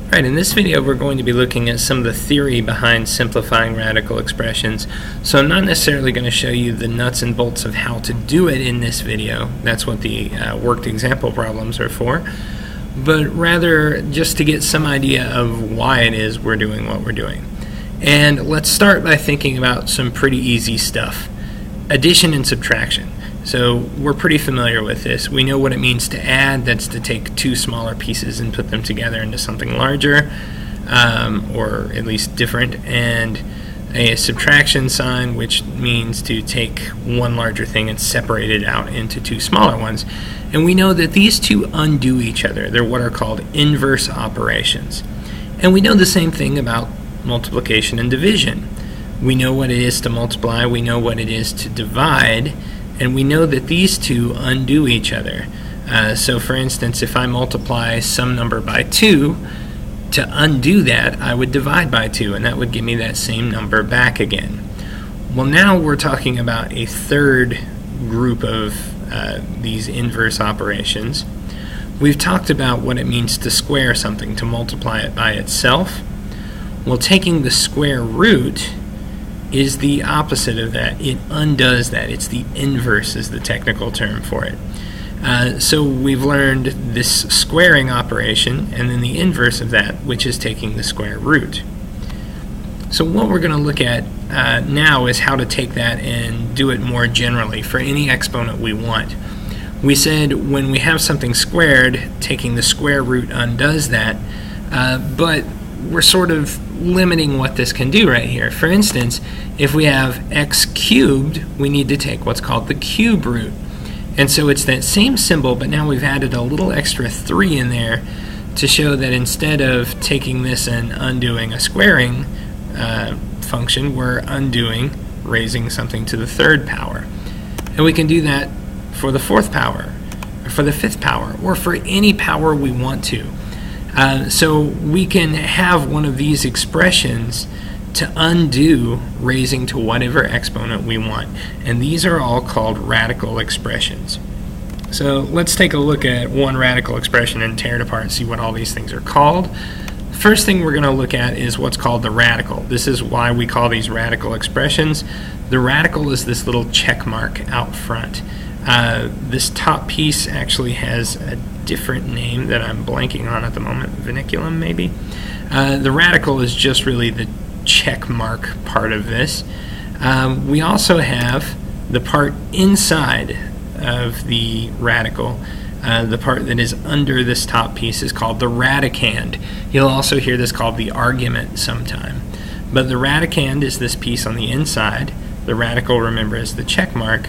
Right, in this video we're going to be looking at some of the theory behind simplifying radical expressions. So I'm not necessarily going to show you the nuts and bolts of how to do it in this video. That's what the worked example problems are for. But rather just to get some idea of why it is we're doing what we're doing. And let's start by thinking about some pretty easy stuff. Addition and subtraction. So we're pretty familiar with this. We know what it means to add. That's to take two smaller pieces and put them together into something larger, or at least different. And a subtraction sign, which means to take one larger thing and separate it out into two smaller ones. And we know that these two undo each other. They're what are called inverse operations. And we know the same thing about multiplication and division. We know what it is to multiply. We know what it is to divide. And we know that these two undo each other. So for instance, if I multiply some number by 2, to undo that, I would divide by 2, and that would give me that same number back again. Well, now we're talking about a third group of these inverse operations. We've talked about what it means to square something, to multiply it by itself. Well, taking the square root is the opposite of that. It undoes that. It's the inverse is the technical term for it. So we've learned this squaring operation and then the inverse of that, which is taking the square root. So what we're going to look at now is how to take that and do it more generally for any exponent we want. We said when we have something squared, taking the square root undoes that, but we're sort of limiting what this can do right here. For instance, if we have x cubed, we need to take what's called the cube root. And so it's that same symbol, but now we've added a little extra 3 in there to show that instead of taking this and undoing a squaring function, we're undoing raising something to the third power. And we can do that for the fourth power, or for the fifth power, or for any power we want to. So we can have one of these expressions to undo raising to whatever exponent we want. And these are all called radical expressions. So let's take a look at one radical expression and tear it apart and see what all these things are called. First thing we're going to look at is what's called the radical. This is why we call these radical expressions. The radical is this little check mark out front. This top piece actually has a different name that I'm blanking on at the moment, vinculum maybe. The radical is just really the check mark part of this. We also have the part inside of the radical. The part that is under this top piece is called the radicand. You'll also hear this called the argument sometime. But the radicand is this piece on the inside. The radical, remember, is the check mark.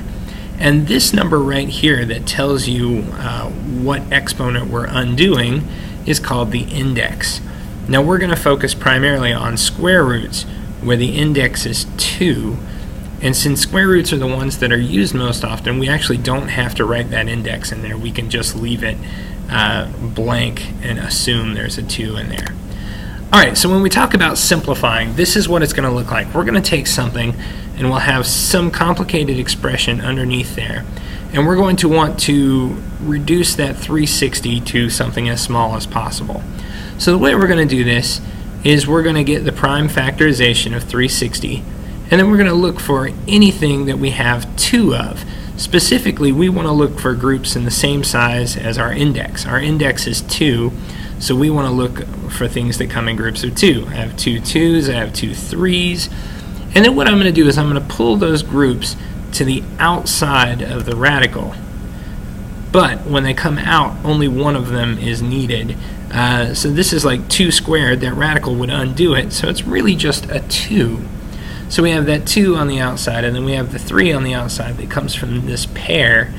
And this number right here that tells you what exponent we're undoing is called the index. Now we're going to focus primarily on square roots, where the index is 2. And since square roots are the ones that are used most often, we actually don't have to write that index in there. We can just leave it blank and assume there's a 2 in there. Alright, so when we talk about simplifying, this is what it's going to look like. We're going to take something and we'll have some complicated expression underneath there. And we're going to want to reduce that 360 to something as small as possible. So the way we're going to do this is we're going to get the prime factorization of 360, and then we're going to look for anything that we have 2 of. Specifically, we want to look for groups in the same size as our index. Our index is 2, so we want to look for things that come in groups of 2. I have 2 2s, I have 2 3s. And then what I'm going to do is I'm going to pull those groups to the outside of the radical. But when they come out, only one of them is needed. So this is like 2 squared. That radical would undo it. So it's really just a 2. So we have that 2 on the outside, and then we have the 3 on the outside that comes from this pair.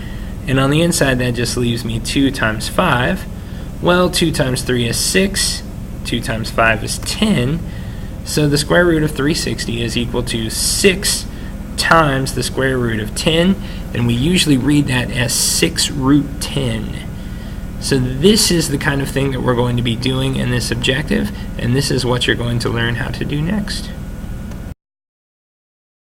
And on the inside, that just leaves me 2 times 5. Well, 2 times 3 is 6. 2 times 5 is 10. So the square root of 360 is equal to 6 times the square root of 10, and we usually read that as 6 root 10. So this is the kind of thing that we're going to be doing in this objective, and this is what you're going to learn how to do next.